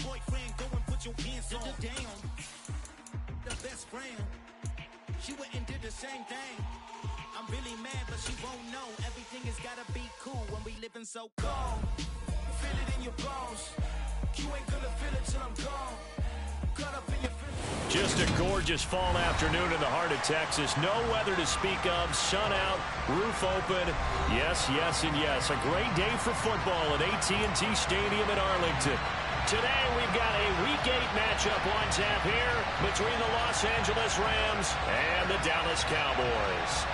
boyfriend, go and put your hands on the down. The best friend, she went and did the same thing. I'm really mad, but she won't know. Everything has gotta be cool when we living so cold. Feel it in your bones. You ain't gonna feel it till I'm gone. Cut up in your feelings. Just a gorgeous fall afternoon in the heart of Texas. No weather to speak of. Sun out, roof open. Yes, yes, and yes. A great day for football at AT&T Stadium in Arlington. Today we've got a Week 8 matchup on tap here between the Los Angeles Rams and the Dallas Cowboys.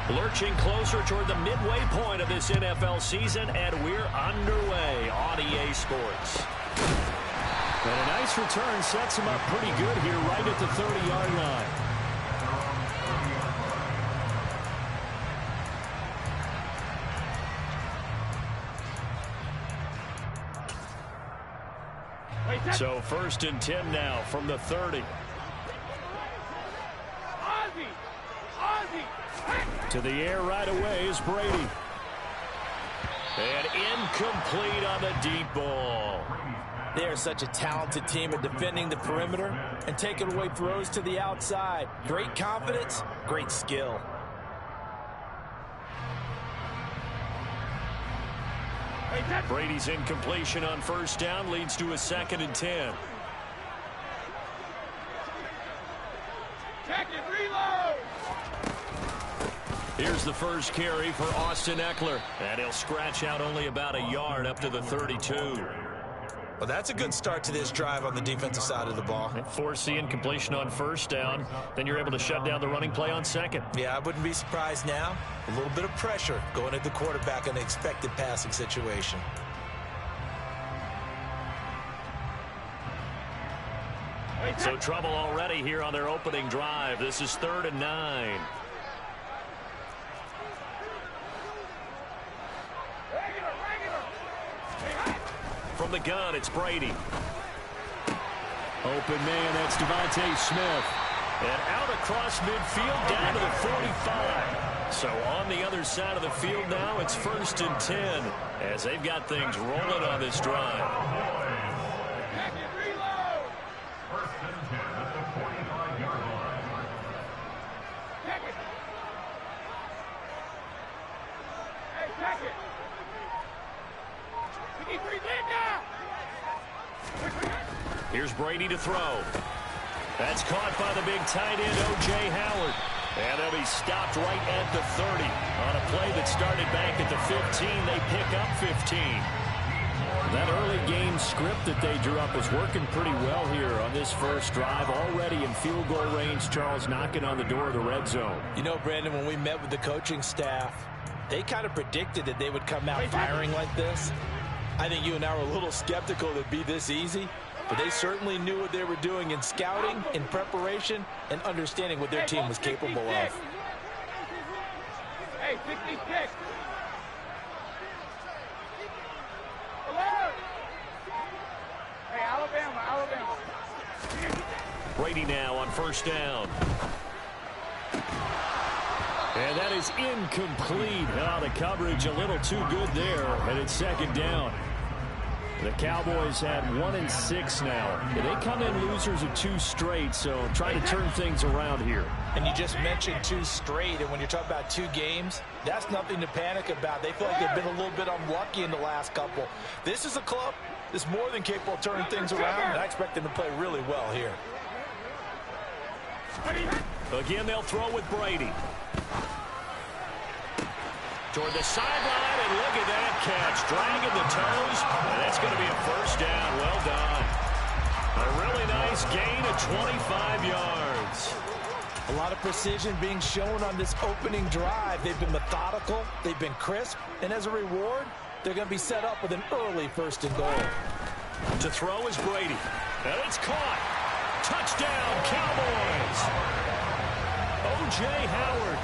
Lurching closer toward the midway point of this NFL season, and we're underway on EA Sports. And a nice return sets him up pretty good here right at the 30-yard line. So 1st and 10 now from the 30. To the air right away is Brady. And incomplete on the deep ball. They are such a talented team at defending the perimeter and taking away throws to the outside. Great confidence, great skill. Brady's incompletion on 1st down leads to a 2nd and 10. Check it, reload! Here's the first carry for Austin Eckler. And he'll scratch out only about a yard up to the 32. Well, that's a good start to this drive on the defensive side of the ball. Force the incompletion on 1st down. Then you're able to shut down the running play on 2nd. Yeah, I wouldn't be surprised now. A little bit of pressure going at the quarterback in an expected passing situation. So trouble already here on their opening drive. This is 3rd and 9. From the gun, it's Brady. Open man, that's Devontae Smith. And out across midfield, down to the 45. So on the other side of the field now, it's 1st and 10 as they've got things rolling on this drive. Here's Brady to throw. That's caught by the big tight end, O.J. Howard. And they'll be stopped right at the 30. On a play that started back at the 15, they pick up 15. That early game script that they drew up is working pretty well here on this first drive. Already in field goal range, Charles knocking on the door of the red zone. You know, Brandon, when we met with the coaching staff, they kind of predicted that they would come out firing like this. I think you and I were a little skeptical that it'd be this easy. But they certainly knew what they were doing in scouting, in preparation, and understanding what their team was capable of. Hey, 66. Hey, Alabama. Brady now on 1st down. And that is incomplete. Oh, the coverage a little too good there, and it's 2nd down. The Cowboys had 1-6 now. They come in losers of 2 straight, so trying to turn things around here. And you just mentioned 2 straight, and when you're talking about 2 games, that's nothing to panic about. They feel like they've been a little bit unlucky in the last couple. This is a club that's more than capable of turning things around, and I expect them to play really well here. Again, they'll throw with Brady. Toward the sideline, and look at that catch. Dragging the toes, and that's going to be a 1st down. Well done. A really nice gain of 25 yards. A lot of precision being shown on this opening drive. They've been methodical, they've been crisp, and as a reward, they're going to be set up with an early 1st and goal. To throw is Brady, and it's caught. Touchdown, Cowboys. O.J. Howard,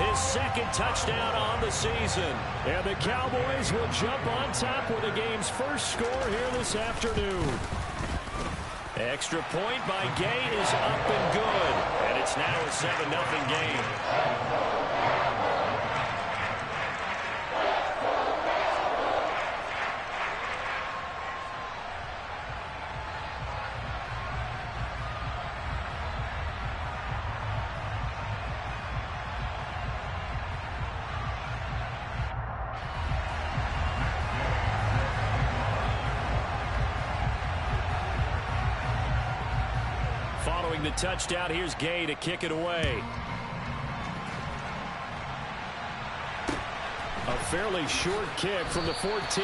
his 2nd touchdown on the season. And the Cowboys will jump on top with the game's first score here this afternoon. Extra point by Gay is up and good. And it's now a 7-0 game. Following the touchdown, here's Gay to kick it away. A fairly short kick from the 14.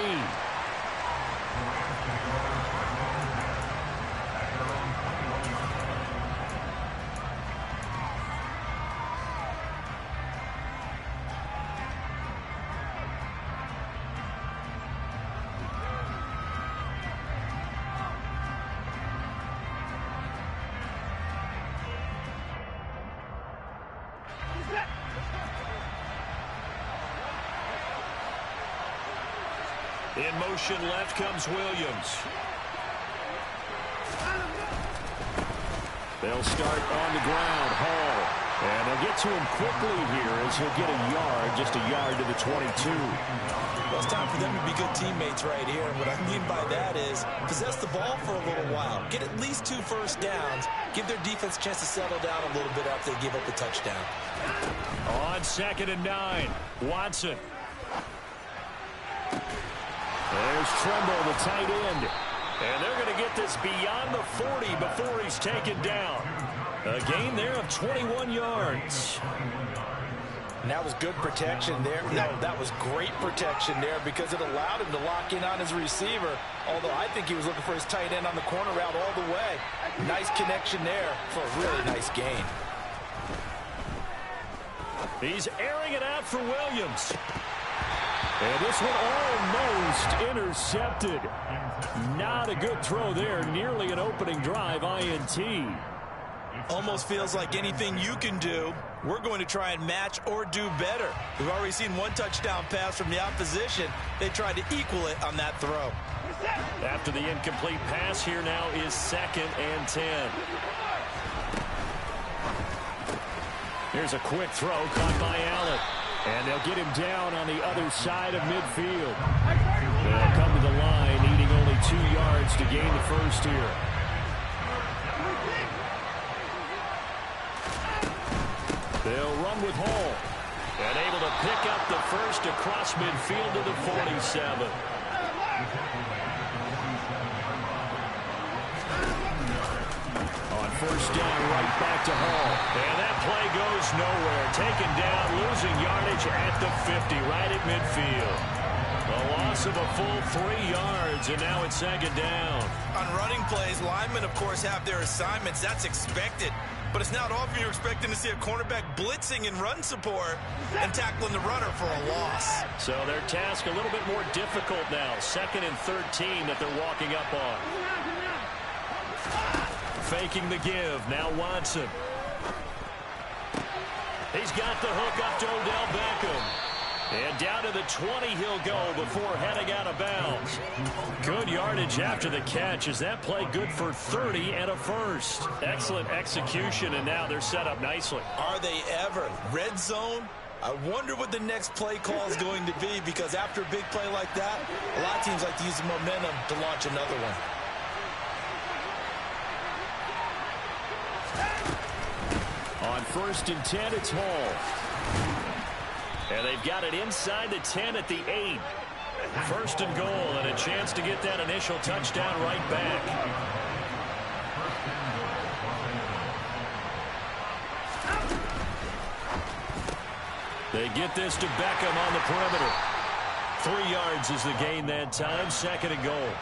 In motion left comes Williams. They'll start on the ground. Hall. And they'll get to him quickly here as he'll get a yard, just a yard to the 22. Well, it's time for them to be good teammates right here. And what I mean by that is possess the ball for a little while. Get at least 2 first downs. Give their defense a chance to settle down a little bit after they give up the touchdown. On 2nd and 9, Watson. There's Tremble, the tight end. And they're going to get this beyond the 40 before he's taken down. A gain there of 21 yards. And that was good protection there. No, that was great protection there because it allowed him to lock in on his receiver. Although I think he was looking for his tight end on the corner route all the way. Nice connection there for a really nice gain. He's airing it out for Williams. And this one almost intercepted. Not a good throw there. Nearly an opening drive INT. Almost feels like anything you can do, we're going to try and match or do better. We've already seen 1 touchdown pass from the opposition. They tried to equal it on that throw. After the incomplete pass, here now is 2nd and 10. Here's a quick throw caught by Allen. And they'll get him down on the other side of midfield. They'll come to the line, needing only 2 yards to gain the first here. They'll run with Hall. And able to pick up the first across midfield to the 47. On 1st down, right back to Hall. And that play goes nowhere. Taken down, losing yardage at the 50, right at midfield. A loss of a full 3 yards, and now it's 2nd down. On running plays, linemen, of course, have their assignments. That's expected. But it's not often you're expecting to see a cornerback blitzing in run support and tackling the runner for a loss. So their task a little bit more difficult now. 2nd and 13 that they're walking up on. Faking the give. Now Watson. He's got the hook up to Odell Beckham. And down to the 20 he'll go before heading out of bounds. Good yardage after the catch. Is that play good for 30 and a first? Excellent execution, and now they're set up nicely. Are they ever? Red zone? I wonder what the next play call is going to be, because after a big play like that, a lot of teams like to use the momentum to launch another one. On 1st and 10, it's Hall. And they've got it inside the 10 at the 8. 1st and goal, and a chance to get that initial touchdown right back. They get this to Beckham on the perimeter. 3 yards is the gain that time. 2nd and goal.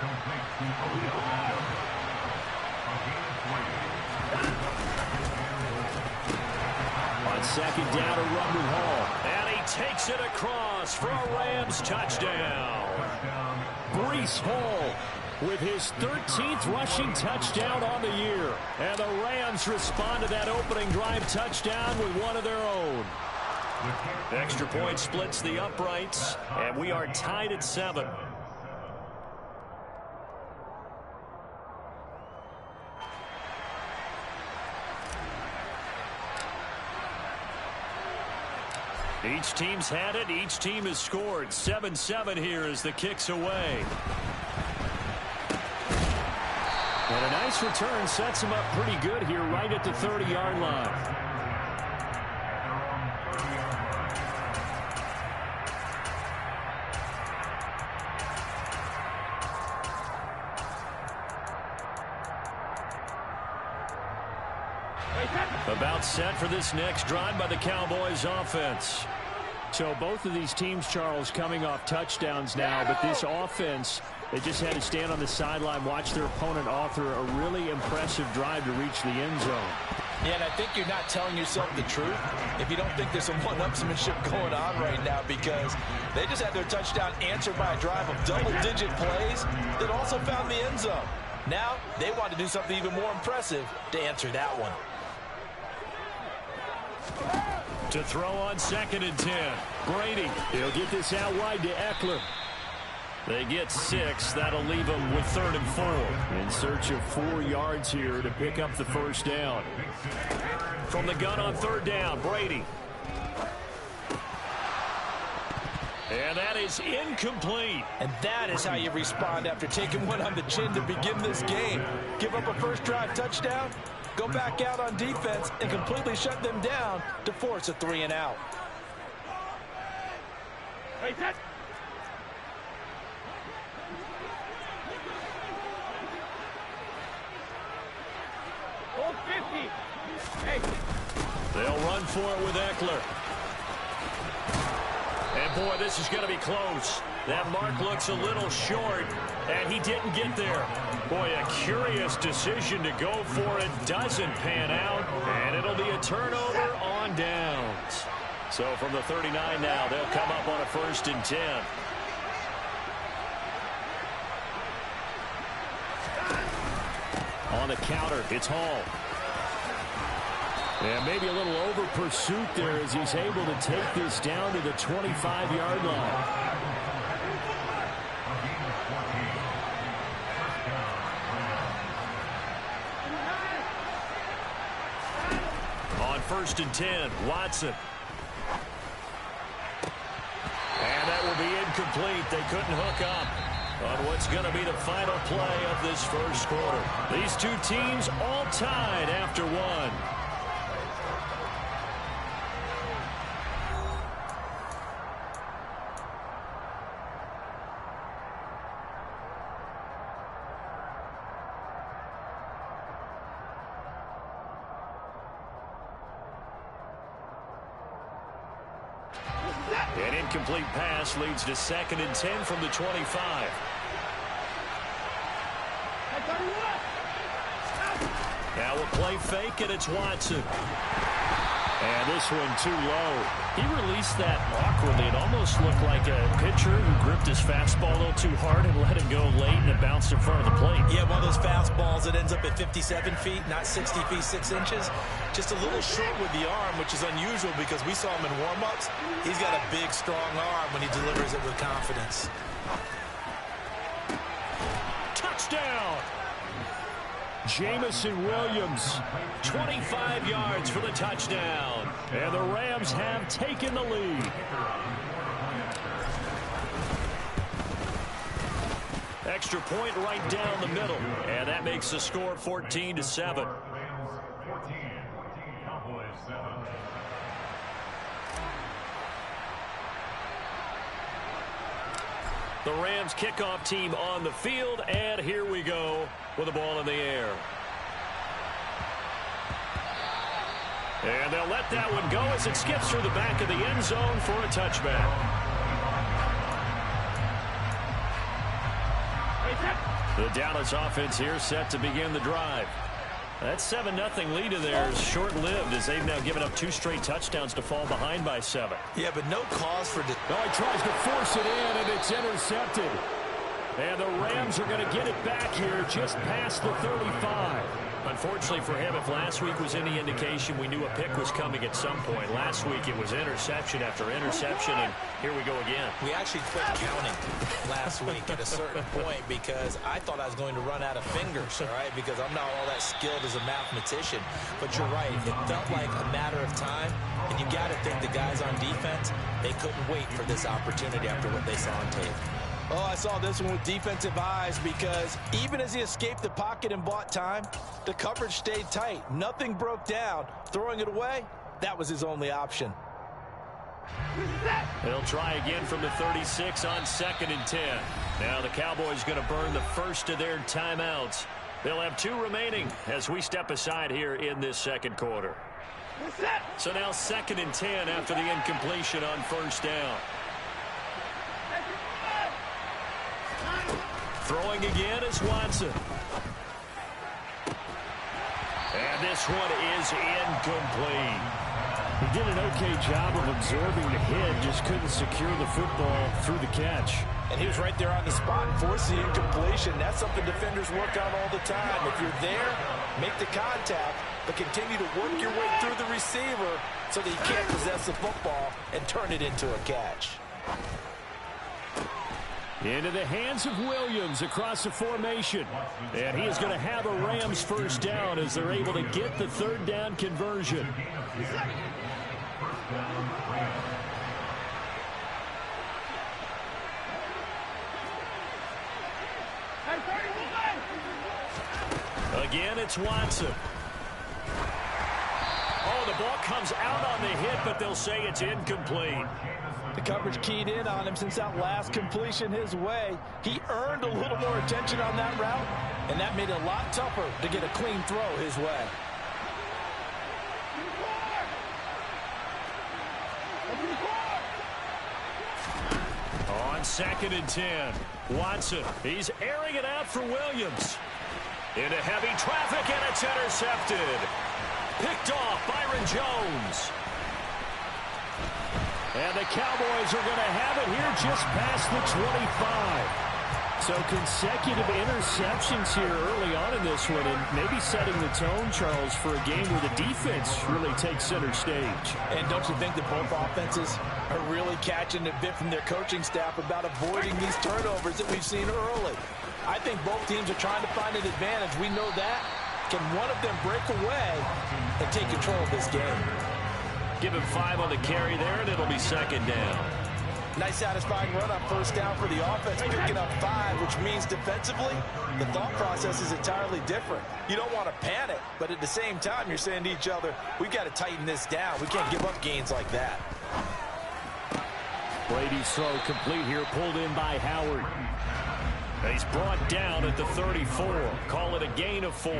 On 2nd down, a run with Hall. And he takes it across for a Rams touchdown. Breece Hall with his 13th rushing touchdown on the year. And the Rams respond to that opening drive touchdown with one of their own. Extra point splits the uprights, and we are tied at 7. Each team's had it. Each team has scored. 7-7 here as the kick's away. And a nice return sets him up pretty good here right at the 30-yard line. About set for this next drive by the Cowboys offense. So both of these teams, Charles, coming off touchdowns now, but this offense, they just had to stand on the sideline, watch their opponent author a really impressive drive to reach the end zone. Yeah, and I think you're not telling yourself the truth if you don't think there's some one-upsmanship going on right now, because they just had their touchdown answered by a drive of double-digit plays that also found the end zone. Now they want to do something even more impressive to answer that one. To throw on 2nd and 10. Brady, he'll get this out wide to Eckler. They get 6. That'll leave them with 3rd and 4. In search of 4 yards here to pick up the first down. From the gun on 3rd down, Brady. And that is incomplete. And that is how you respond after taking one on the chin to begin this game. Give up a first drive touchdown, go back out on defense and completely shut them down to force a 3-and-out. Hey, set. Hold 50. Hey. They'll run for it with Eckler. And boy, this is going to be close. That mark looks a little short, and he didn't get there. Boy, a curious decision to go for it. Doesn't pan out, and it'll be a turnover on downs. So from the 39 now, they'll come up on a 1st and 10. On the counter, it's Hall. And maybe a little over pursuit there as he's able to take this down to the 25-yard line. On 1st and 10, Watson. And that will be incomplete. They couldn't hook up on what's going to be the final play of this first quarter. These two teams all tied after one. An incomplete pass leads to 2nd and 10 from the 25. Now a play fake, and it's Watson. And this one too low. He released that awkwardly. It almost looked like a pitcher who gripped his fastball a little too hard and let it go late, and it bounced in front of the plate. Yeah, one of those fastballs that ends up at 57 feet, not 60 feet, 6 inches. Just a little short with the arm, which is unusual because we saw him in warm-ups. He's got a big, strong arm when he delivers it with confidence. Touchdown! Jamison Williams, 25 yards for the touchdown. And the Rams have taken the lead. Extra point right down the middle. And that makes the score 14-7. The Rams kickoff team on the field, and here we go with the ball in the air. And they'll let that one go as it skips through the back of the end zone for a touchback. The Dallas offense here set to begin the drive. That 7-0 lead of theirs short-lived as they've now given up 2 straight touchdowns to fall behind by 7. Yeah, but no cause for... No, he tries to force it in, and it's intercepted. And the Rams are going to get it back here just past the 35. unfortunately for him, if last week was any indication, we knew a pick was coming at some point. Last week it was interception after interception, and here we go again. We actually quit counting last week at a certain point because I thought I was going to run out of fingers, all right, because I'm not all that skilled as a mathematician. But you're right. It felt like a matter of time, and you got to think the guys on defense, they couldn't wait for this opportunity after what they saw on tape. Oh, I saw this one with defensive eyes because even as he escaped the pocket and bought time, the coverage stayed tight. Nothing broke down. Throwing it away, that was his only option. They'll try again from the 36 on 2nd and 10. Now the Cowboys going to burn the first of their timeouts. They'll have 2 remaining as we step aside here in this second quarter. So now 2nd and 10 after the incompletion on 1st down. Throwing again is Watson. And this one is incomplete. He did an okay job of absorbing the hit, just couldn't secure the football through the catch. And he was right there on the spot and forced the incompletion. That's something defenders work on all the time. If you're there, make the contact, but continue to work your way through the receiver so that you can't possess the football and turn it into a catch. Into the hands of Williams across the formation. And he is going to have a Rams first down as they're able to get the 3rd down conversion. Again, it's Watson. Oh, the ball comes out on the hit, but they'll say it's incomplete. The coverage keyed in on him since that last completion his way. He earned a little more attention on that route, and that made it a lot tougher to get a clean throw his way. On 2nd and 10, Watson, he's airing it out for Williams. Into heavy traffic, and it's intercepted. Picked off Byron Jones. And the Cowboys are going to have it here just past the 25. So consecutive interceptions here early on in this one, and maybe setting the tone, Charles, for a game where the defense really takes center stage. And don't you think that both offenses are really catching a bit from their coaching staff about avoiding these turnovers that we've seen early? I think both teams are trying to find an advantage. We know that. Can one of them break away and take control of this game? Give him 5 on the carry there, and it'll be 2nd down. Nice satisfying run on 1st down for the offense, picking up 5, which means defensively, the thought process is entirely different. You don't want to panic, but at the same time, you're saying to each other, we've got to tighten this down. We can't give up gains like that. Brady's throw complete here, pulled in by Howard. He's brought down at the 34. Call it a gain of 4.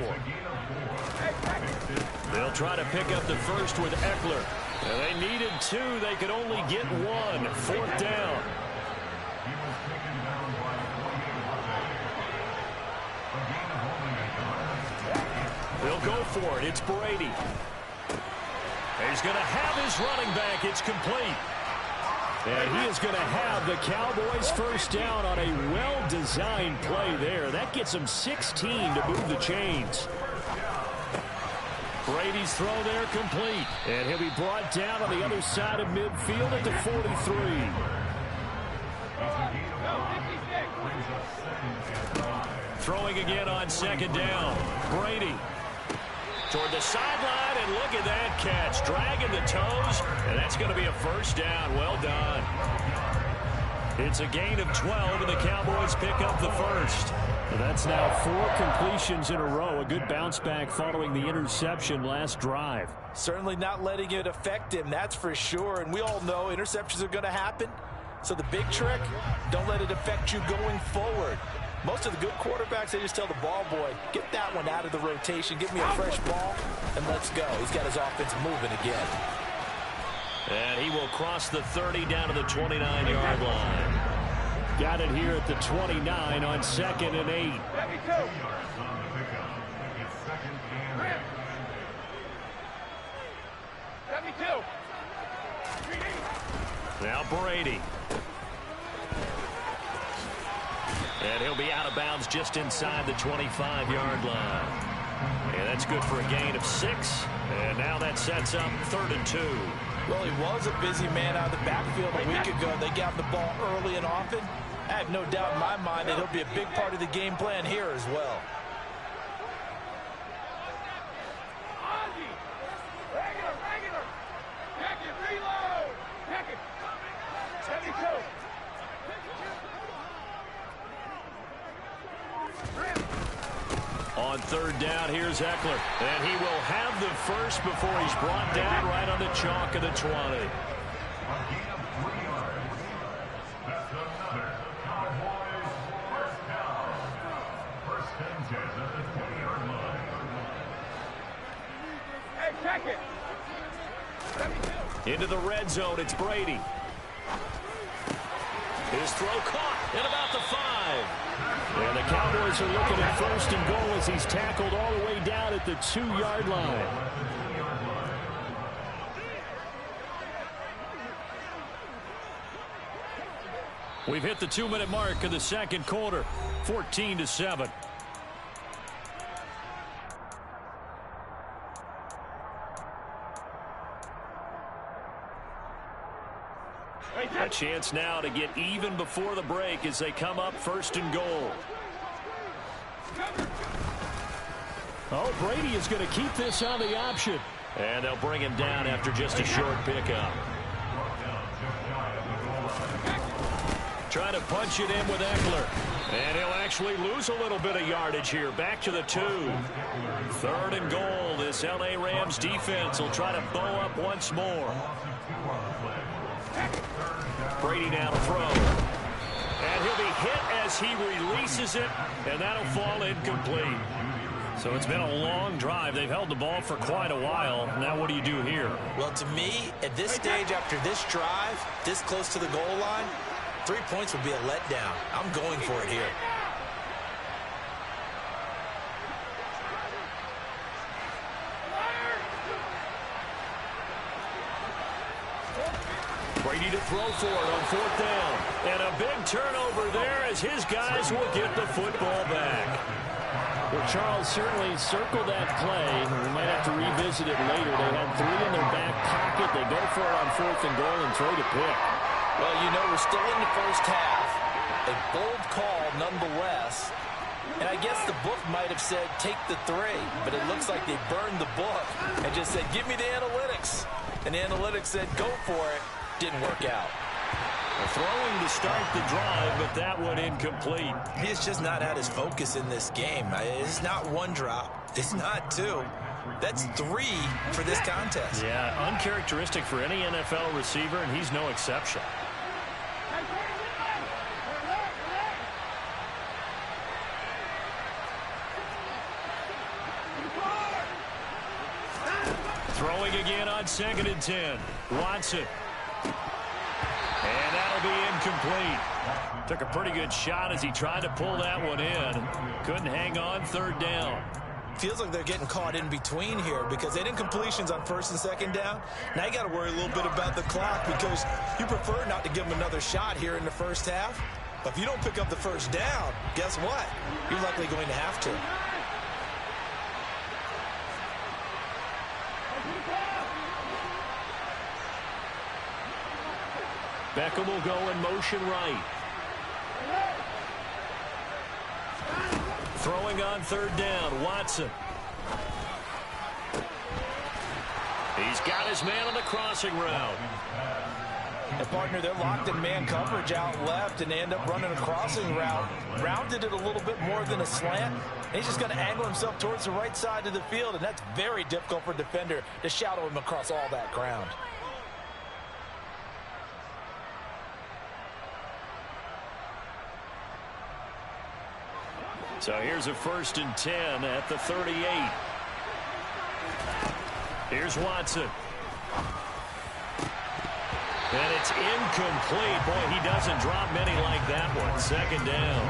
They'll try to pick up the first with Eckler. They needed 2. They could only get 1. 4th down. They'll go for it. It's Brady. He's going to have his running back. It's complete. And he is going to have the Cowboys first down on a well-designed play there. That gets him 16 to move the chains. Brady's throw there complete. And he'll be brought down on the other side of midfield at the 43. Throwing again on 2nd down. Brady toward the sideline, and look at that catch. Dragging the toes, and that's going to be a first down. Well done. It's a gain of 12, and the Cowboys pick up the first. That's now 4 completions in a row. A good bounce back following the interception last drive. Certainly not letting it affect him, that's for sure. And we all know interceptions are going to happen. So the big trick, don't let it affect you going forward. Most of the good quarterbacks, they just tell the ball boy, get that one out of the rotation, give me a fresh ball, and let's go. He's got his offense moving again. And he will cross the 30 down to the 29-yard line. Got it here at the 29 on 2nd and 8. Now Brady. And he'll be out of bounds just inside the 25-yard line. And that's good for a gain of 6. And now that sets up 3rd and 2. Well, he was a busy man out of the backfield a week ago. They got the ball early and often. I have no doubt in my mind that he'll be a big part of the game plan here as well. Regular. Check it, reload. Check it. 72. On 3rd down, here's Eckler. And he will have the first before he's brought down right on the chalk of the 20. A gain of 3 yards. That's another Cowboys first down. First and 10 at the 20-yard line. Hey, check it. 72. Into the red zone, it's Brady. His throw caught at about the 5. And the Cowboys are looking at 1st and goal as he's tackled all the way down at the 2-yard line. We've hit the 2-minute mark of the second quarter, 14-7. A chance now to get even before the break as they come up 1st and goal. Oh, Brady is going to keep this on the option. And they'll bring him down after just a short pickup. Trying to punch it in with Eckler. And he'll actually lose a little bit of yardage here. Back to the 2. 3rd and goal. This L.A. Rams defense will try to bow up once more. Brady now to throw. And he'll be hit as he releases it, and that'll fall incomplete. So it's been a long drive. They've held the ball for quite a while. Now what do you do here? Well, to me, at this stage after this drive, this close to the goal line, 3 points would be a letdown. I'm going for it here. Brady to throw for it on 4th down. And a big turnover there as his guys will get the football back. Well, Charles certainly circled that play. We might have to revisit it later. They had 3 in their back pocket. They go for it on 4th and goal and throw to pick. Well, you know, we're still in the first half. A bold call nonetheless. And I guess the book might have said take the 3, but it looks like they burned the book and just said give me the analytics. And the analytics said go for it. Didn't work out. Throwing to start the drive, but that one incomplete. He's just not had his focus in this game. It's not 1 drop. It's not 2. That's 3 for this contest. Yeah, uncharacteristic for any NFL receiver, and he's no exception. Throwing again on 2nd and 10. Watson. And that'll be incomplete. Took a pretty good shot as he tried to pull that one in. Couldn't hang on 3rd down. Feels like they're getting caught in between here because they didn't completions on 1st and 2nd down. Now you got to worry a little bit about the clock because you prefer not to give them another shot here in the first half. But if you don't pick up the 1st down, guess what? You're likely going to have to. Beckham will go in motion right. Throwing on 3rd down, Watson. He's got his man on the crossing route. And partner, they're locked in man coverage out left, and they end up running a crossing route. Rounded it a little bit more than a slant. And he's just going to angle himself towards the right side of the field, and that's very difficult for a defender to shadow him across all that ground. So here's a 1st and 10 at the 38. Here's Watson. And it's incomplete. Boy, he doesn't drop many like that one. 2nd down.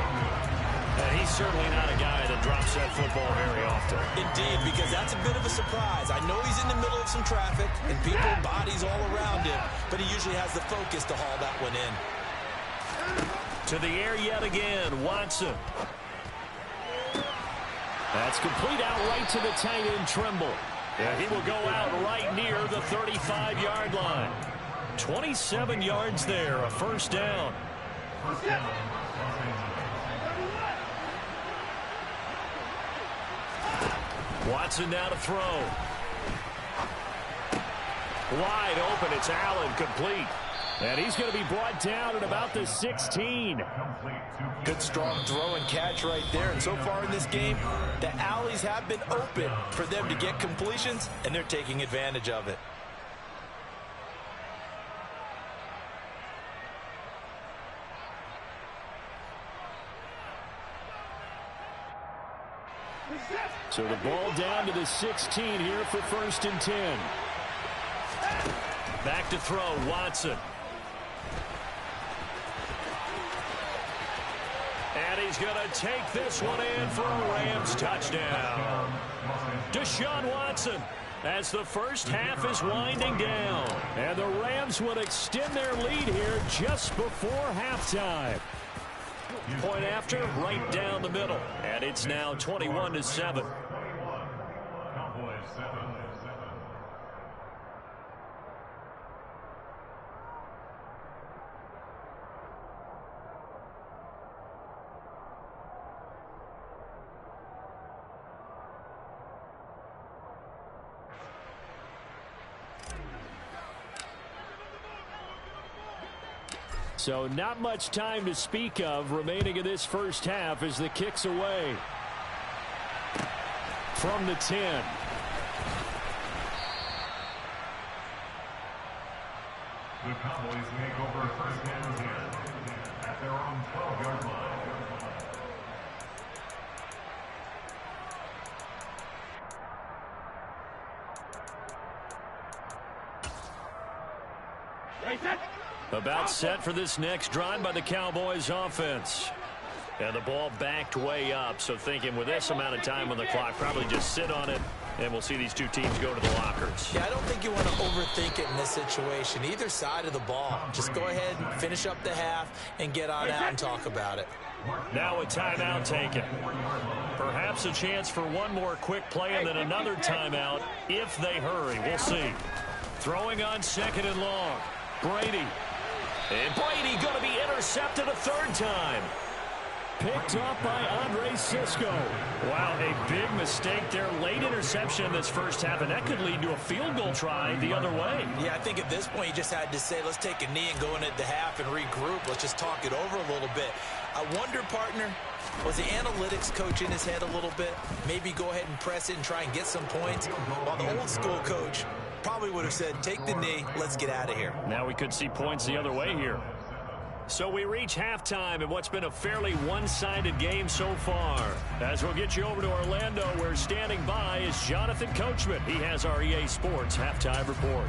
And he's certainly not a guy that drops that football very often. Indeed, because that's a bit of a surprise. I know he's in the middle of some traffic and people, bodies all around him, but he usually has the focus to haul that one in. To the air yet again, Watson. That's complete out right to the tight end, Trimble. And he will go out right near the 35-yard line. 27 yards there, a first down. Watson now to throw. Wide open, it's Allen, complete. And he's going to be brought down at about the 16. Good strong throw and catch right there. And so far in this game, the alleys have been open for them to get completions, and they're taking advantage of it. So the ball down to the 16 here for 1st and 10. Back to throw, Watson. And he's going to take this one in for a Rams touchdown. Deshaun Watson as the first half is winding down. And the Rams will extend their lead here just before halftime. Point after, right down the middle. And it's now 21-7. Cowboys 7. So not much time to speak of remaining in this first half as the kick's away. From the 10. The Cowboys make over 1st and 10 at their own 12-yard line. About set for this next drive by the Cowboys offense. And the ball backed way up, so thinking with this amount of time on the clock, probably just sit on it, and we'll see these two teams go to the lockers. Yeah, I don't think you want to overthink it in this situation. Either side of the ball. Just go ahead and finish up the half and get on out and talk about it. Now a timeout taken. Perhaps a chance for one more quick play and then another timeout if they hurry. We'll see. Throwing on 2nd and long. Brady. And Brady going to be intercepted a 3rd time. Picked off by Andre Cisco. Wow, a big mistake there. Late interception in this first half, and that could lead to a field goal try the other way. Yeah, I think at this point you just had to say, let's take a knee and go into the half and regroup. Let's just talk it over a little bit. I wonder, partner, was the analytics coach in his head a little bit? Maybe go ahead and press it and try and get some points. While the old school coach probably would have said, take the knee, let's get out of here. Now we could see points the other way here. So we reach halftime in what's been a fairly one-sided game so far. As we'll get you over to Orlando, where standing by is Jonathan Coachman. He has our EA Sports halftime report.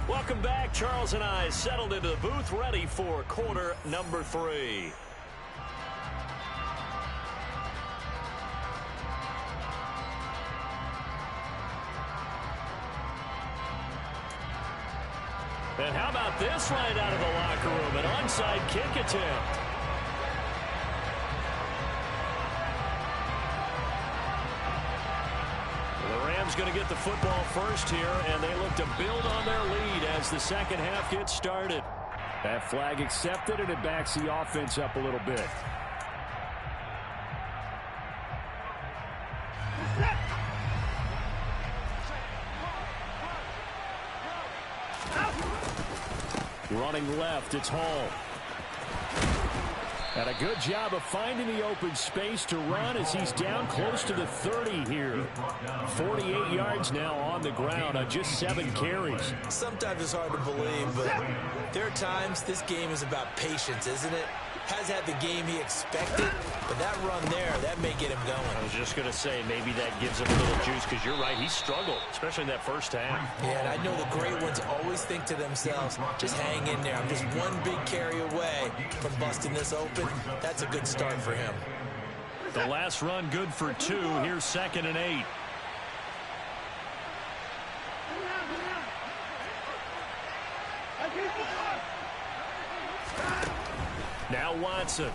Welcome back. Charles and I settled into the booth, ready for quarter number 3. And how about this right out of the locker room? An onside kick attempt. The Rams going to get the football first here, and they look to build on their lead as the second half gets started. That flag accepted, and it backs the offense up a little bit. Running left, it's Hall. And a good job of finding the open space to run as he's down close to the 30 here. 48 yards now on the ground on just 7 carries. Sometimes it's hard to believe, but there are times this game is about patience, isn't it? Has had the game he expected, but that run there, that may get him going. I was just going to say, maybe that gives him a little juice, because you're right, he struggled, especially in that first half. Yeah, and I know the great ones always think to themselves, just hang in there. I'm just one big carry away from busting this open. That's a good start for him. The last run good for 2. Here's 2nd and 8. Now Watson.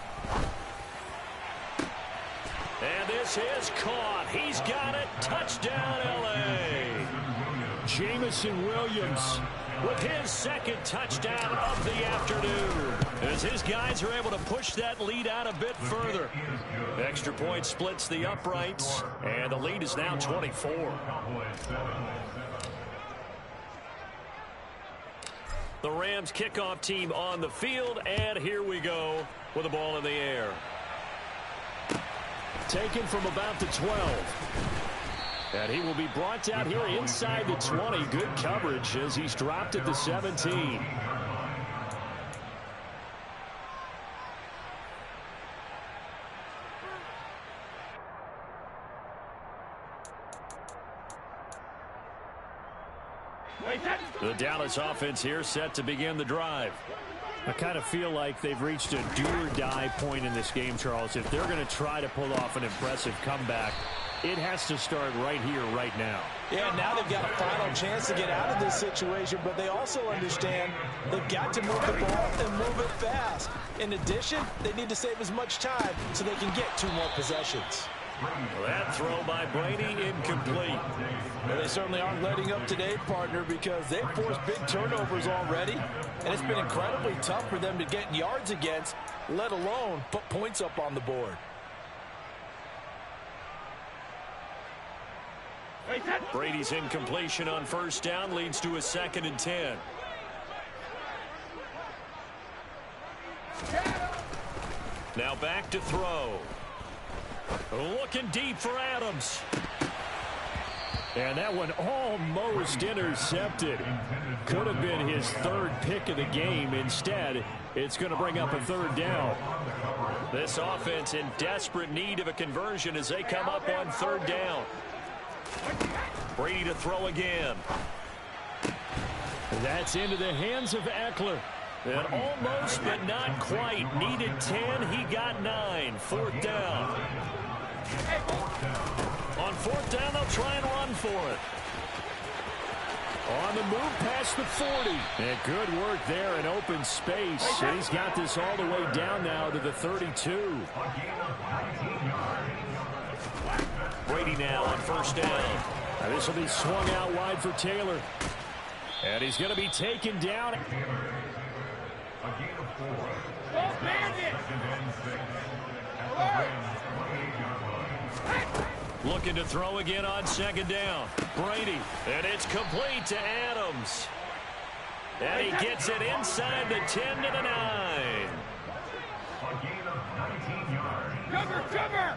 And this is caught. He's got it. Touchdown, L.A. Jamison Williams with his 2nd touchdown of the afternoon, as his guys are able to push that lead out a bit further. Extra point splits the uprights, and the lead is now 24. The Rams kickoff team on the field, and here we go with the ball in the air. Taken from about the 12. And he will be brought down here inside the 20. Good coverage as he's dropped at the 17. The Dallas offense here set to begin the drive. I kind of feel like they've reached a do-or-die point in this game, Charles. If they're going to try to pull off an impressive comeback, it has to start right here, right now. Yeah, now they've got a final chance to get out of this situation, but they also understand they've got to move the ball and move it fast. In addition, they need to save as much time so they can get 2 more possessions. That throw by Brady incomplete. Well, they certainly aren't letting up today, partner, because they've forced big turnovers already, and it's been incredibly tough for them to get yards against, let alone put points up on the board. Brady's incompletion on 1st down leads to a 2nd and 10. Now back to throw. Looking deep for Adams. And that one almost intercepted. Could have been his 3rd pick of the game. Instead, it's going to bring up a 3rd down. This offense in desperate need of a conversion as they come up on 3rd down. Brady to throw again. That's into the hands of Eckler. And almost, but not quite. Needed 10, he got 9. 4th down. On 4th down, they'll try and run for it. On the move past the 40. And good work there in open space. And he's got this all the way down now to the 32. Brady now on 1st down. Now this will be swung out wide for Taylor. And he's going to be taken down. Looking to throw again on 2nd down. Brady, and it's complete to Adams. And he gets it inside the 10 to the 9. Cover!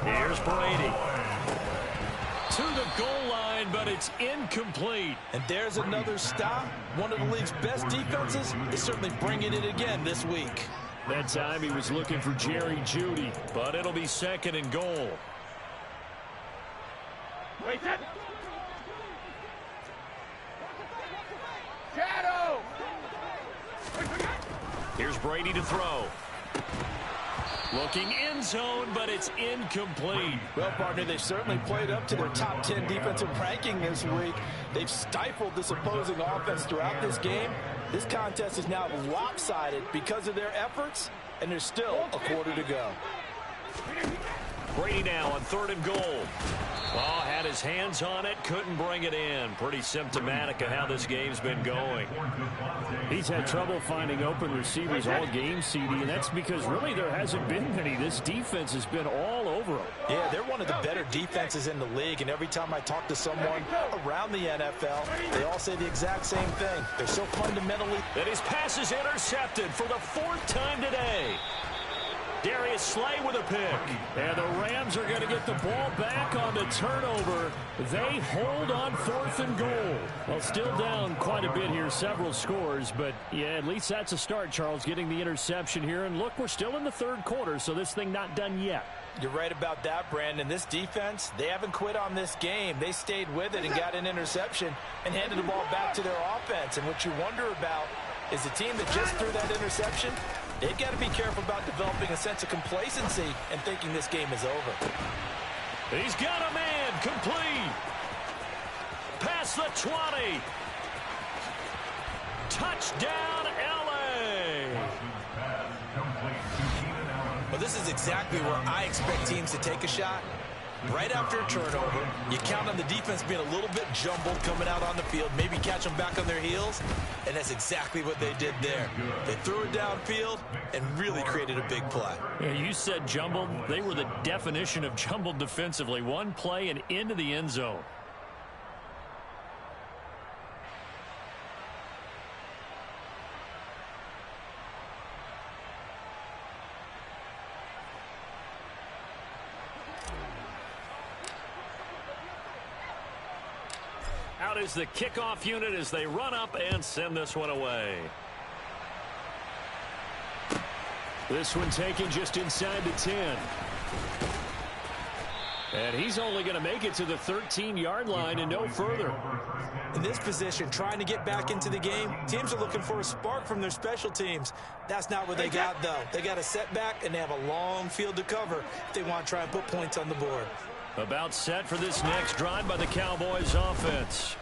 Here's Brady. To the goal line, but it's incomplete. And there's another stop. One of the league's best defenses is certainly bringing it again this week. That time he was looking for Jerry Jeudy. But it'll be 2nd and goal. Shadow! Here's Brady to throw. Looking end zone, but it's incomplete. Well, partner, they've certainly played up to their top 10 defensive ranking this week. They've stifled this opposing offense throughout this game. This contest is now lopsided because of their efforts, and there's still a quarter to go. Brady now on 3rd and goal. Oh, had his hands on it, couldn't bring it in. Pretty symptomatic of how this game's been going. He's had trouble finding open receivers all game, CD, and that's because really there hasn't been many. This defense has been all over them. Yeah, they're one of the better defenses in the league, and every time I talk to someone around the NFL, they all say the exact same thing. They're so fundamentally... And his pass is intercepted for the 4th time today. Darius Slay with a pick. And the Rams are going to get the ball back on the turnover. They hold on 4th and goal. Well, still down quite a bit here, several scores, but yeah, at least that's a start, Charles, getting the interception here. And look, we're still in the 3rd quarter, so this thing not done yet. You're right about that, Brandon. This defense, they haven't quit on this game. They stayed with it and got an interception and handed the ball back to their offense. And what you wonder about is the team that just threw that interception, they've got to be careful about developing a sense of complacency and thinking this game is over. He's got a man complete. Past the 20. Touchdown, L.A. Well, this is exactly where I expect teams to take a shot. Right after a turnover, you count on the defense being a little bit jumbled coming out on the field, maybe catch them back on their heels, and that's exactly what they did there. They threw it downfield and really created a big play. Yeah, you said jumbled. They were the definition of jumbled defensively. One play and into the end zone. Out is the kickoff unit as they run up and send this one away. This one taken just inside the 10. And he's only going to make it to the 13-yard line and no further. In this position, trying to get back into the game, teams are looking for a spark from their special teams. That's not what they got, though. They got a setback, and they have a long field to cover if they want to try and put points on the board. About set for this next drive by the Cowboys offense.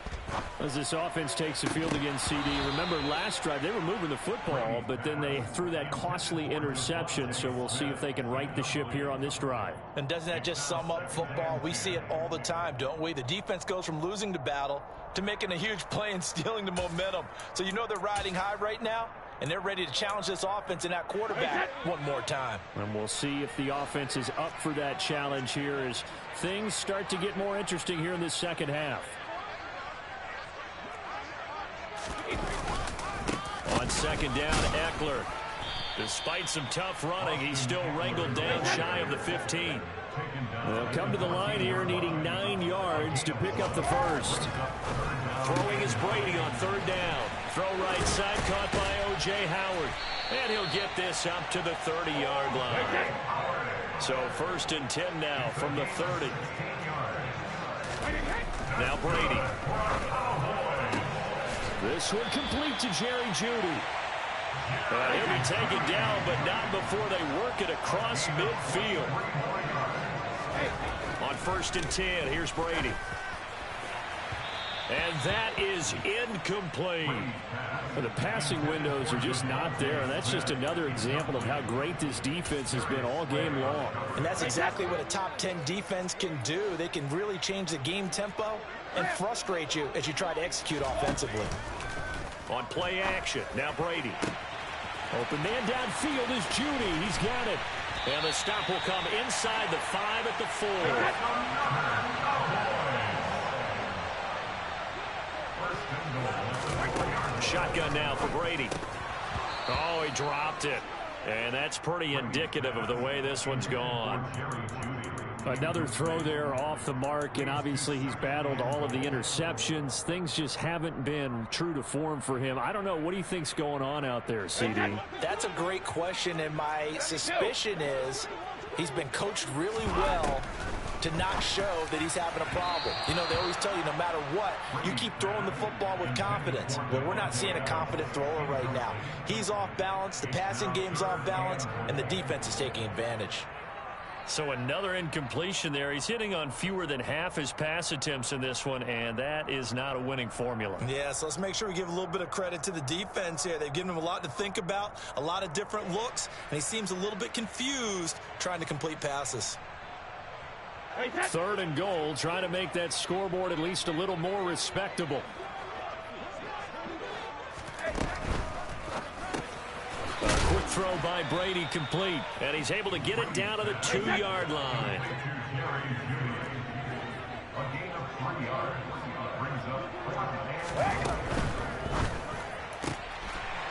As this offense takes the field against CD. Remember last drive they were moving the football, but then they threw that costly interception, so we'll see if they can right the ship here on this drive. And doesn't that just sum up football? We see it all the time, don't we? The defense goes from losing the battle to making a huge play and stealing the momentum. So you know they're riding high right now, and they're ready to challenge this offense and that quarterback one more time. And we'll see if the offense is up for that challenge here as things start to get more interesting here in this second half. On second down, Eckler. Despite some tough running, he's still wrangled down shy of the 15. They'll come to the line here needing 9 yards to pick up the first. Throwing is Brady on 3rd down. Throw right side, caught by O.J. Howard. And he'll get this up to the 30-yard line. So 1st and 10 now from the 30. Now Brady. This one complete to Jerry Jeudy. He'll be taken down, but not before they work it across midfield. On 1st and 10, here's Brady. And that is incomplete. Well, the passing windows are just not there, and that's just another example of how great this defense has been all game long. And that's exactly what a top 10 defense can do. They can really change the game tempo and frustrate you as you try to execute offensively. On play action, now Brady. Open man downfield is Jeudy. He's got it. And the stop will come inside the 5 at the 4. Shotgun now for Brady. Oh, he dropped it. And that's pretty indicative of the way this one's gone. Another throw there off the mark, and obviously he's battled all of the interceptions. Things just haven't been true to form for him. I don't know. What do you think's going on out there, CD? That's a great question, and my suspicion is he's been coached really well to not show that he's having a problem. You know, they always tell you no matter what, you keep throwing the football with confidence. Well, we're not seeing a confident thrower right now. He's off balance, the passing game's off balance, and the defense is taking advantage. So another incompletion there. He's hitting on fewer than half his pass attempts in this one, and that is not a winning formula. Yeah, so let's make sure we give a little bit of credit to the defense here. They've given him a lot to think about, a lot of different looks, and he seems a little bit confused trying to complete passes. 3rd and goal, trying to make that scoreboard at least a little more respectable. A quick throw by Brady complete, and he's able to get it down to the 2-yard line.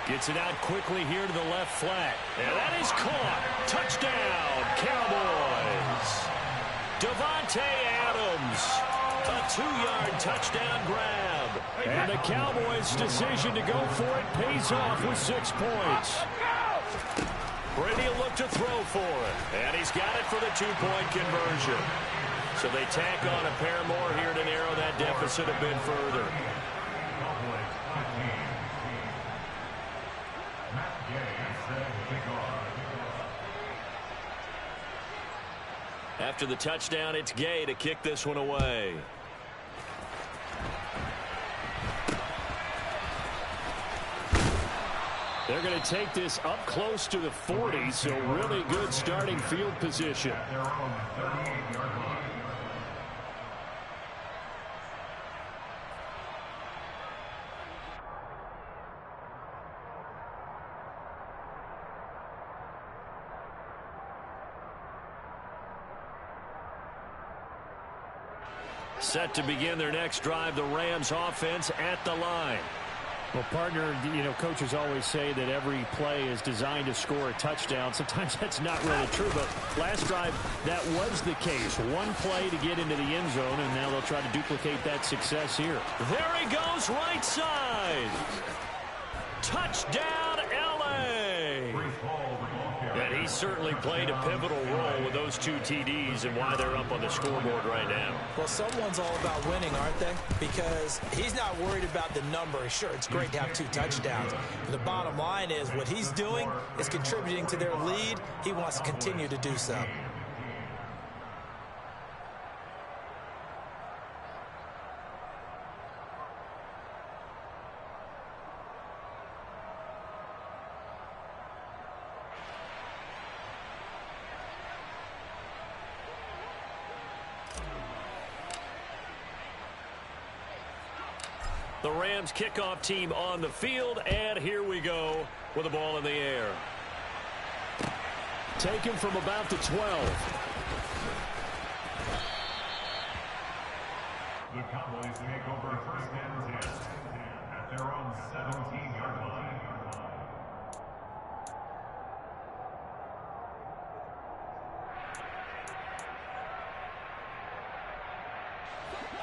Gets it out quickly here to the left flat. And that is caught. Touchdown, Cowboys. Davante Adams. A 2-yard touchdown grab. And the Cowboys' decision to go for it pays off with 6 points. Brady will look to throw for it. And he's got it for the 2-point conversion. So they tack on a pair more here to narrow that deficit a bit further. After the touchdown, it's Gay to kick this one away. They're going to take this up close to the 40, so really good starting field position. Set to begin their next drive, the Rams offense at the line. Well, partner, coaches always say that every play is designed to score a touchdown. Sometimes that's not really true, but last drive, that was the case. One play to get into the end zone, and now they'll try to duplicate that success here. There he goes, right side. Touchdown, L.A. And he certainly played a pivotal role with those 2 TDs and why they're up on the scoreboard right now. Well, someone's all about winning, aren't they? Because he's not worried about the number. Sure, it's great to have 2 touchdowns. But the bottom line is what he's doing is contributing to their lead. He wants to continue to do so. The Rams kickoff team on the field, and here we go with the ball in the air. Taken from about the 12. The Cowboys take over 1st and 10 at their own 17-yard line.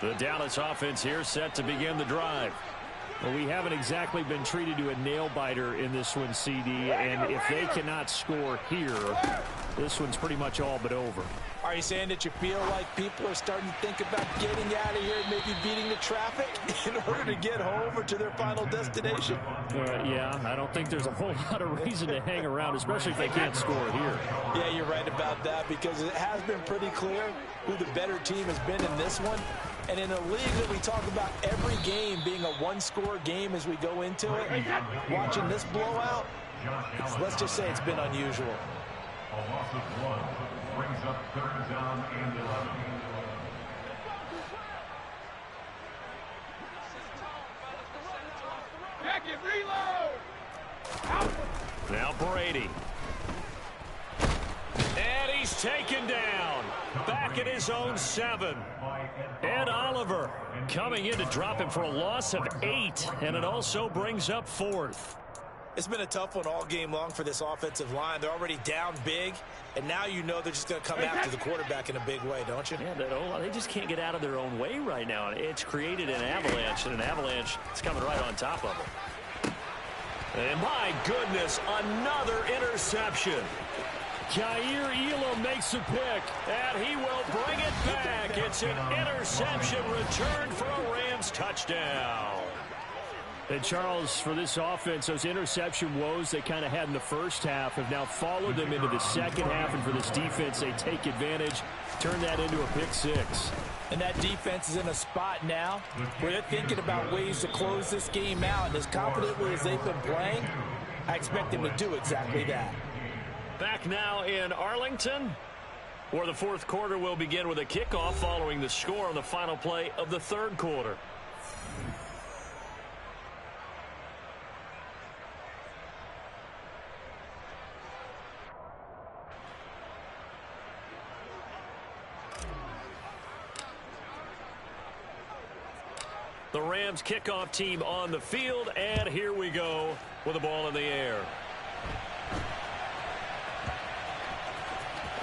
The Dallas offense here set to begin the drive. Well, we haven't exactly been treated to a nail-biter in this one, CD, and if they cannot score here, this one's pretty much all but over. Are you saying that you feel like people are starting to think about getting out of here and maybe beating the traffic in order to get home or to their final destination? Yeah, I don't think there's a whole lot of reason to hang around, especially if they can't score here. Yeah, you're right about that, because it has been pretty clear who the better team has been in this one. And in a league that we talk about every game being a one-score game as we go into it, watching this blowout, let's just say it's been unusual. A loss of 1 brings up 3rd down and 11. Jacket, reload! Now Brady. And he's taken down. Back at his own 7. Ed Oliver coming in to drop him for a loss of 8. And it also brings up 4th. It's been a tough one all game long for this offensive line. They're already down big, and now you know they're just going to come after the quarterback in a big way, don't you? Yeah, they just can't get out of their own way right now. It's created an avalanche, and an avalanche is coming right on top of them. And my goodness, another interception. Jair Elam makes a pick, and he will bring it back. It's an interception returned for a Rams touchdown. And Charles, for this offense, those interception woes they kind of had in the first half have now followed them into the second half. And for this defense, they take advantage, turn that into a pick 6. And that defense is in a spot now where they're thinking about ways to close this game out. And as confidently as they've been playing, I expect them to do exactly that. Back now in Arlington. Or the fourth quarter will begin with a kickoff following the score on the final play of the third quarter. The Rams kickoff team on the field, and here we go with the ball in the air.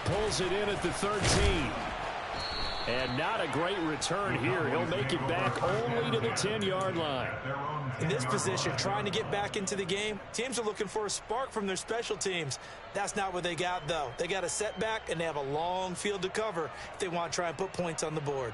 Pulls it in at the 13. And not a great return here. He'll make it back only to the 10-yard line. In this position, trying to get back into the game, teams are looking for a spark from their special teams. That's not what they got, though. They got a setback, and they have a long field to cover if they want to try and put points on the board.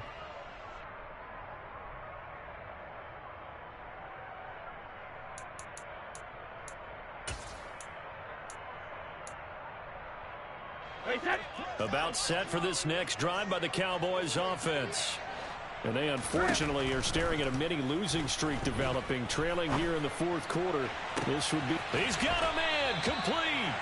About set for this next drive by the Cowboys offense. And they unfortunately are staring at a mini losing streak developing, trailing here in the fourth quarter. This would be... He's got a man, complete.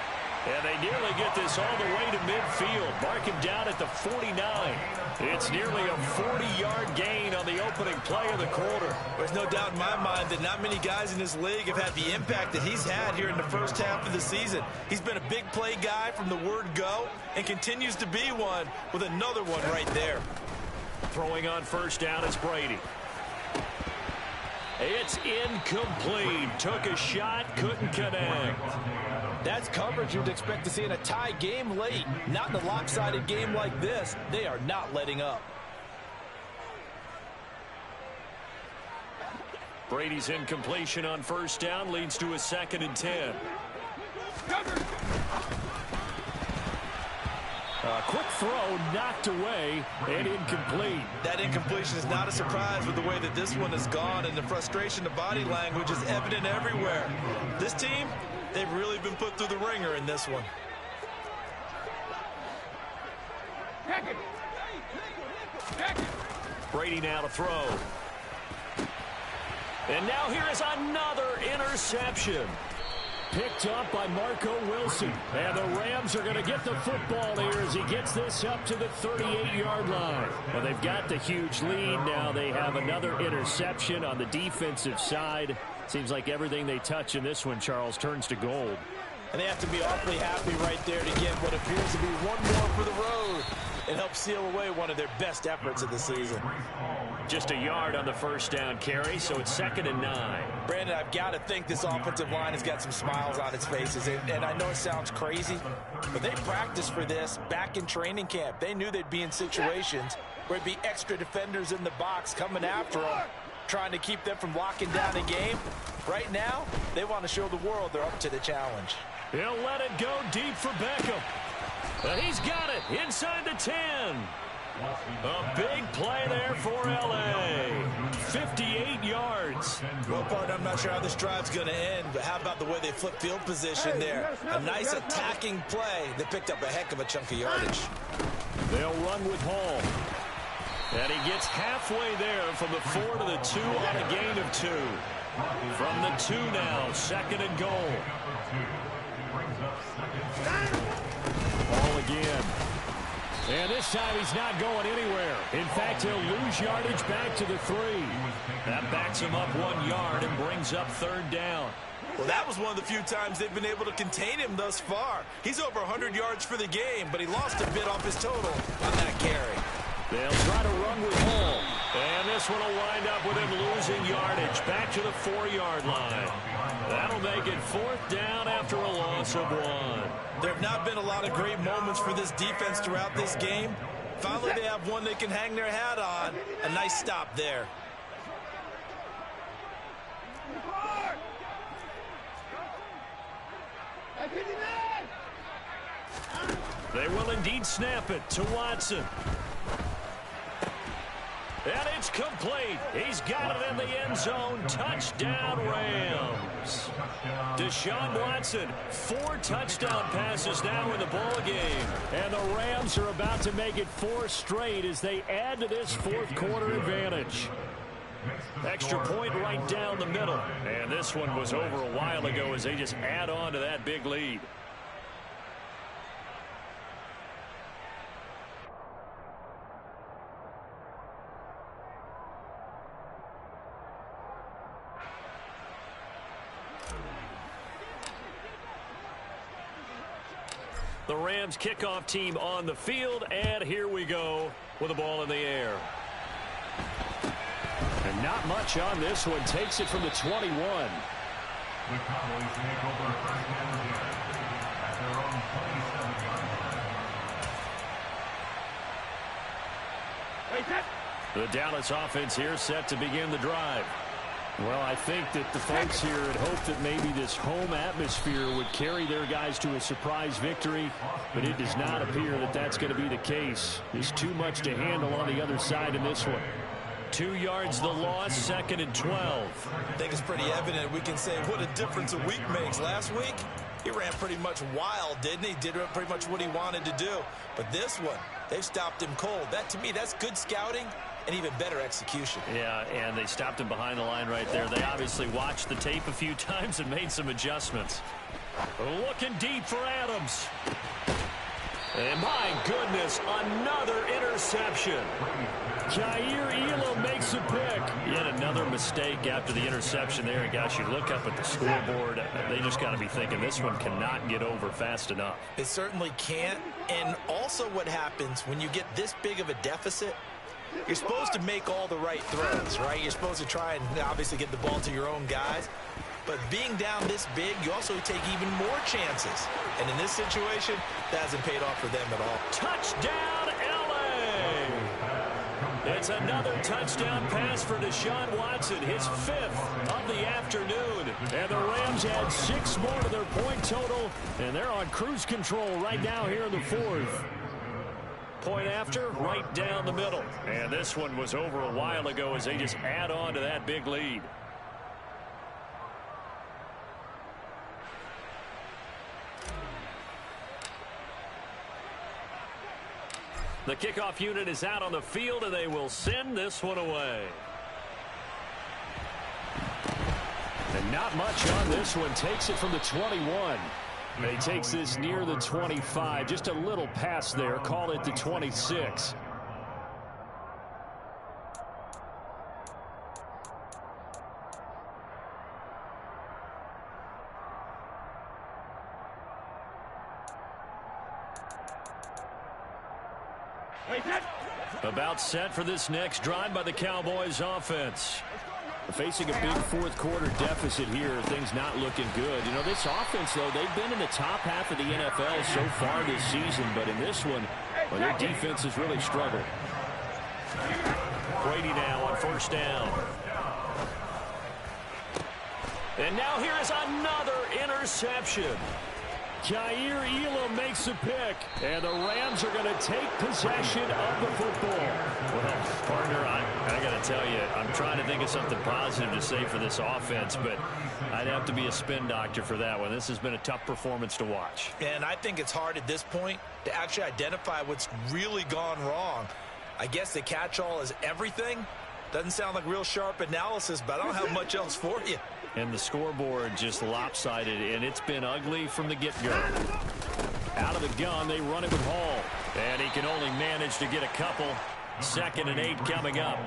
And they nearly get this all the way to midfield. Mark him down at the 49. It's nearly a 40-yard gain on the opening play of the quarter. There's no doubt in my mind that not many guys in this league have had the impact that he's had here in the first half of the season. He's been a big play guy from the word go and continues to be one with another one right there. Throwing on first down, it's Brady. It's incomplete. Took a shot, couldn't connect. That's coverage you'd expect to see in a tie game late. Not in a lopsided game like this. They are not letting up. Brady's incompletion on first down leads to a 2nd and 10. A quick throw knocked away and incomplete. That incompletion is not a surprise with the way that this one has gone, and the frustration, the body language is evident everywhere. This team, they've really been put through the ringer in this one. Brady now to throw. And now here is another interception. Picked up by Marco Wilson. And the Rams are going to get the football here as he gets this up to the 38-yard line. Well, they've got the huge lead. Now they have another interception on the defensive side. Seems like everything they touch in this one, Charles, turns to gold. And they have to be awfully happy right there to get what appears to be one more for the road and help seal away one of their best efforts of the season. Just a yard on the first down carry, so it's 2nd and 9. Brandon, I've got to think this offensive line has got some smiles on its faces. And I know it sounds crazy, but they practiced for this back in training camp. They knew they'd be in situations where it'd be extra defenders in the box coming after them, trying to keep them from locking down a game. Right now, they want to show the world they're up to the challenge. He'll let it go deep for Beckham. But he's got it inside the 10. A big play there for L.A. 58 yards. Well, partner, I'm not sure how this drive's going to end, but how about the way they flip field position there? A nice attacking play that picked up a heck of a chunk of yardage. They'll run with Hall. And he gets halfway there from the 4 to the 2 on a gain of 2. From the 2 now, 2nd and goal. Ball again. And this time he's not going anywhere. In fact, he'll lose yardage back to the 3. That backs him up 1 yard and brings up 3rd down. Well, that was one of the few times they've been able to contain him thus far. He's over 100 yards for the game, but he lost a bit off his total on that carry. They'll try to run with Hall. And this one will wind up with him losing yardage back to the 4-yard line. That'll make it 4th down after a loss of 1. There have not been a lot of great moments for this defense throughout this game. Finally, they have one they can hang their hat on. A nice stop there. They will indeed snap it to Watson. And it's complete. He's got it in the end zone. Touchdown, Rams. Deshaun Watson, 4 touchdown passes now in the ball game. And the Rams are about to make it 4 straight as they add to this fourth quarter advantage. Extra point right down the middle. And this one was over a while ago as they just add on to that big lead. The Rams kickoff team on the field, and here we go with the ball in the air. And not much on this one. Takes it from the 21. The Cowboys take over first and 10 at their own 27-yard line. The Dallas offense here set to begin the drive. Well, I think that the folks here had hoped that maybe this home atmosphere would carry their guys to a surprise victory, but it does not appear that that's going to be the case. There's too much to handle on the other side in this one. 2 yards the loss, 2nd and 12. I think it's pretty evident. We can say what a difference a week makes. Last week, he ran pretty much wild, didn't he? Did pretty much what he wanted to do. But this one, they've stopped him cold. That, to me, that's good scouting and even better execution. Yeah, and they stopped him behind the line right there. They obviously watched the tape a few times and made some adjustments. Looking deep for Adams. And my goodness, another interception. Jair Elam makes a pick. Yet another mistake after the interception there. And gosh, you look up at the scoreboard, they just got to be thinking this one cannot get over fast enough. It certainly can't. And also what happens when you get this big of a deficit, you're supposed to make all the right throws, right? You're supposed to try and obviously get the ball to your own guys. But being down this big, you also take even more chances. And in this situation, that hasn't paid off for them at all. Touchdown, L.A. It's another touchdown pass for Deshaun Watson, his 5th of the afternoon. And the Rams add 6 more to their point total, and they're on cruise control right now here in the 4th. Point after, right down the middle. And this one was over a while ago as they just add on to that big lead. The kickoff unit is out on the field, and they will send this one away. And not much on this one. Takes it from the 21. He takes this near the 25. Just a little pass there. Call it the 26. About set for this next drive by the Cowboys offense. Facing a big fourth quarter deficit here, things not looking good. You know, this offense, though, they've been in the top half of the NFL so far this season, but in this one, well, their defense has really struggled. Brady now on first down. And now here is another interception. Jair Elam makes a pick, and the Rams are going to take possession of the football. Well, partner, I got to tell you, I'm trying to think of something positive to say for this offense, but I'd have to be a spin doctor for that one. This has been a tough performance to watch. And I think it's hard at this point to actually identify what's really gone wrong. I guess the catch-all is everything. Doesn't sound like real sharp analysis, but I don't have much else for you. And the scoreboard just lopsided, and it's been ugly from the get-go. Out of the gun, they run it with Hall. And he can only manage to get a couple. 2nd and 8 coming up.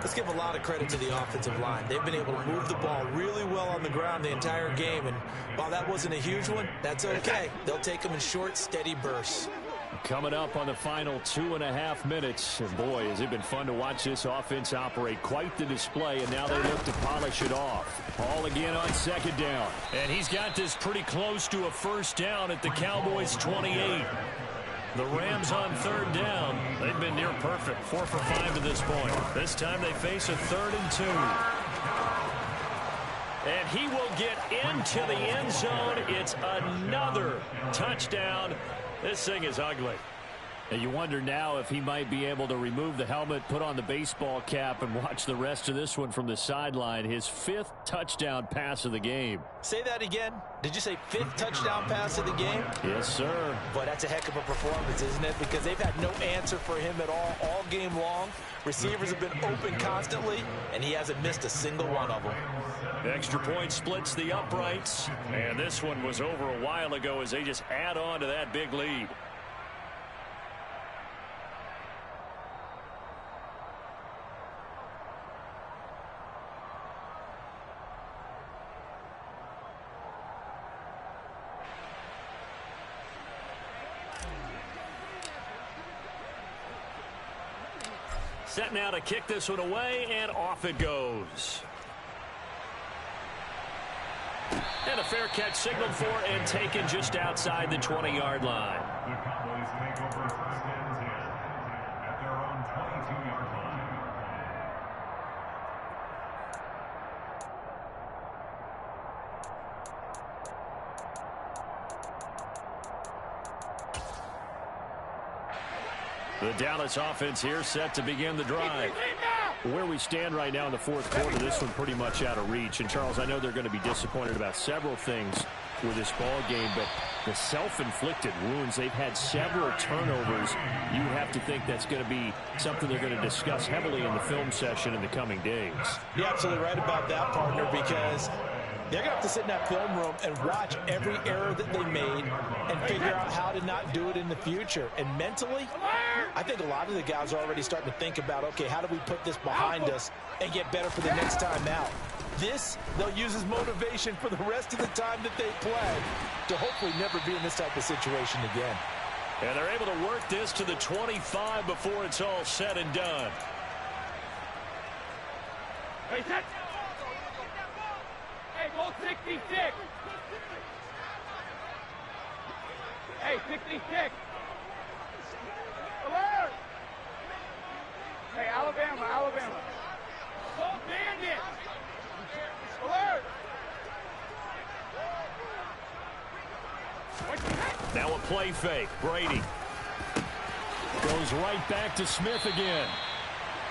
Let's give a lot of credit to the offensive line. They've been able to move the ball really well on the ground the entire game. And while that wasn't a huge one, that's okay. They'll take them in short, steady bursts. Coming up on the final 2.5 minutes. And boy, has it been fun to watch this offense operate. Quite the display, and now they look to polish it off. Hall again on 2nd down. And he's got this pretty close to a first down at the Cowboys' 28. The Rams on 3rd down. They've been near perfect. 4 for 5 to this point. This time they face a 3rd and 2. And he will get into the end zone. It's another touchdown. This thing is ugly. And you wonder now if he might be able to remove the helmet, put on the baseball cap, and watch the rest of this one from the sideline. His 5th touchdown pass of the game. Say that again. Did you say 5th touchdown pass of the game? Yes, sir. Boy, that's a heck of a performance, isn't it? Because they've had no answer for him at all game long. Receivers have been open constantly, and he hasn't missed a single one of them. Extra point splits the uprights. And this one was over a while ago as they just add on to that big lead. Set now to kick this one away, and off it goes. And a fair catch signaled for and taken just outside the 20-yard line. The Cowboys take over first and 10 at their own 22-yard line. The Dallas offense here set to begin the drive. Where we stand right now in the fourth quarter, this one pretty much out of reach. And, Charles, I know they're going to be disappointed about several things with this ball game, but the self-inflicted wounds, they've had several turnovers. You have to think that's going to be something they're going to discuss heavily in the film session in the coming days. You're absolutely right about that, partner, because they're going to have to sit in that film room and watch every error that they made and figure out how to not do it in the future. And mentally, I think a lot of the guys are already starting to think about, okay, how do we put this behind us and get better for the next time out? This, they'll use as motivation for the rest of the time that they play to hopefully never be in this type of situation again. And they're able to work this to the 25 before it's all said and done. Hey, set. Hey, go 66. Hey, 66. Alert. Hey, Alabama. Go bandit. Alert. Now a play fake. Brady goes right back to Smith again.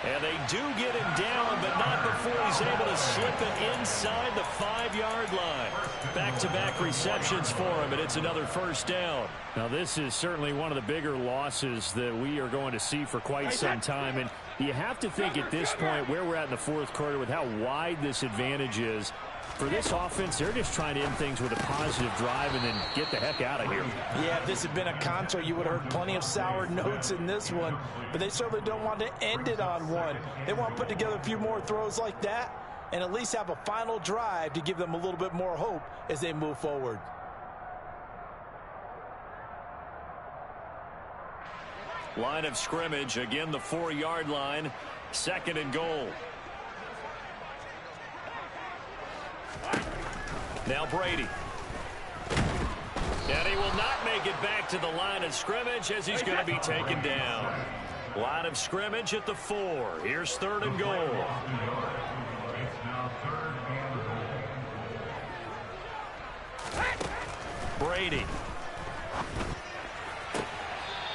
And they do get him down, but not before he's able to slip it inside the 5-yard line. Back-to-back receptions for him, and it's another first down. Now, this is certainly one of the bigger losses that we are going to see for quite some time. And you have to think at this point where we're at in the fourth quarter with how wide this advantage is. For this offense, they're just trying to end things with a positive drive and then get the heck out of here. Yeah, if this had been a concert, you would have heard plenty of sour notes in this one. But they certainly don't want to end it on one. They want to put together a few more throws like that and at least have a final drive to give them a little bit more hope as they move forward. Line of scrimmage, again the 4-yard line, 2nd and goal. Now Brady. And he will not make it back to the line of scrimmage as he's going to be taken down. Line of scrimmage at the 4. Here's 3rd and goal. It's now 3rd and goal. Brady.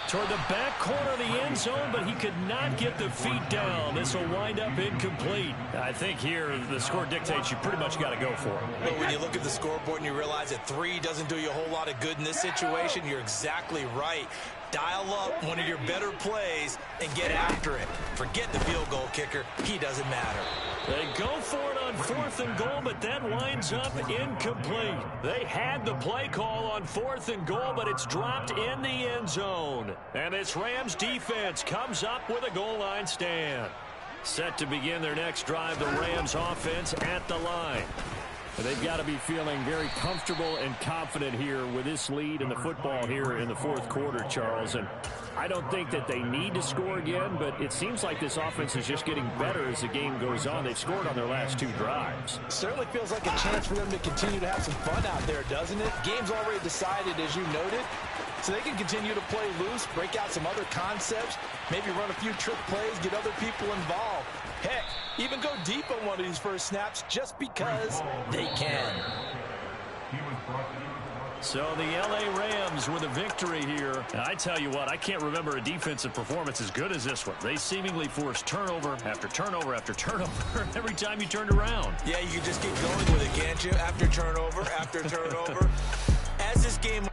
Toward the back corner of the end zone, but he could not get the feet down. This will wind up incomplete. I think here the score dictates you pretty much got to go for it. But when you look at the scoreboard and you realize that 3 doesn't do you a whole lot of good in this situation, you're exactly right. Dial up one of your better plays and get after it. Forget the field goal kicker. He doesn't matter. They go for it on 4th and goal, but that winds up incomplete. They had the play call on 4th and goal, but it's dropped in the end zone. And this Rams defense comes up with a goal line stand. Set to begin their next drive, the Rams offense at the line. They've got to be feeling very comfortable and confident here with this lead in the football here in the fourth quarter, Charles. And I don't think that they need to score again, but it seems like this offense is just getting better as the game goes on. They've scored on their last 2 drives. Certainly feels like a chance for them to continue to have some fun out there, doesn't it? Game's already decided, as you noted, so they can continue to play loose, break out some other concepts, maybe run a few trick plays, get other people involved. Heck, even go deep on one of these first snaps just because they can. So the L.A. Rams with a victory here. And I tell you what, I can't remember a defensive performance as good as this one. They seemingly forced turnover after turnover after turnover every time you turned around. Yeah, you can just keep going with it, can't you? After turnover, after turnover. As this game